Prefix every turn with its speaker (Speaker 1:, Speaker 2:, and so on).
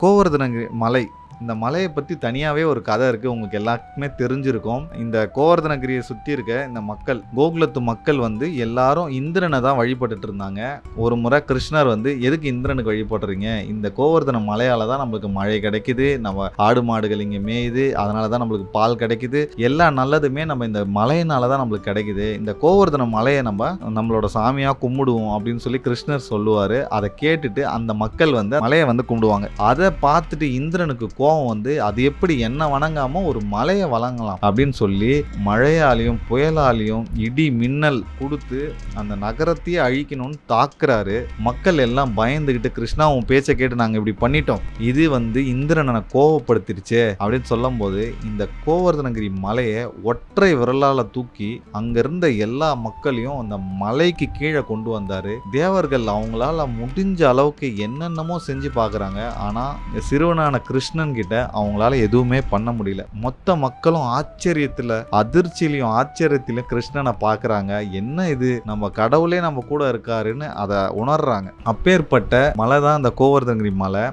Speaker 1: கோவர்தனகிரி மலை. இந்த மலைய பத்தி தனியாவே ஒரு கதை இருக்கு. உங்களுக்கு எல்லாருக்குமே தெரிஞ்சிருக்கும். இந்த கோவர்தனகிரிய சுத்தி இருக்க இந்த மக்கள், கோகுலத்து மக்கள் எல்லாரும் இந்திரனை தான் வழிபட்டுட்டு இருந்தாங்க. ஒரு முறை கிருஷ்ணர் எதுக்கு இந்திரனுக்கு வழிபடுறீங்க? இந்த கோவர்தன மலையால தான் நம்மளுக்கு மழை கிடைக்குது. நம்ம ஆடு மாடுகள் இங்க மேயுது. அதனால தான் நம்மளுக்கு பால் கிடைக்குது. எல்லா நல்லதுமே நம்ம இந்த மலையினால தான் நம்மளுக்கு கிடைக்குது. இந்த கோவர்தன மலையை நம்மளோட சாமியா கும்பிடுவோம் அப்படின்னு சொல்லி கிருஷ்ணர் சொல்லுவாரு. அதை கேட்டுட்டு அந்த மக்கள் மலையை கும்பிடுவாங்க. அதை பார்த்துட்டு இந்திரனுக்கு கோவம் அது எப்படி என்ன வணங்காம ஒரு மலையை வணங்கலாம் அப்படின்னு சொல்லி மழையாலையும் புயலாலையும் இடி மின்னல் கொடுத்து அந்த நகரத்தையே அழிக்கணும்னு தாக்குறாரு. மக்கள் எல்லாம் பயந்துகிட்டு, கிருஷ்ணா உன் பேச்சை கேட்டு நாங்க இப்படி பண்ணிட்டோம், இது இந்திரனை கோவப்படுத்திருச்சே அப்படின்னு சொல்லும் போது இந்த கோவர்தனகிரி மலையை ஒற்றை விரலால தூக்கி அங்க இருந்த எல்லா மக்களையும் அந்த மலைக்கு கீழே கொண்டு வந்தாரு. தேவர்கள் அவங்களால முடிஞ்ச அளவுக்கு என்னென்னமோ செஞ்சு பாக்குறாங்க. ஆனா சிறுவனான கிருஷ்ணன் கிட்ட அவங்களால எதுவுமே பண்ண முடியல. மொத்த மக்களும் ஆச்சரியத்துல, அதிர்ச்சியிலையும் ஆச்சரியத்திலையும் கிருஷ்ணனை பாக்குறாங்க. என்ன இது, நம்ம கடவுளே நம்ம கூட இருக்காருன்னு அதை உணர்றாங்க. அப்பேற்பட்ட மலை தான் இந்த கோவர்தனகிரி மலை.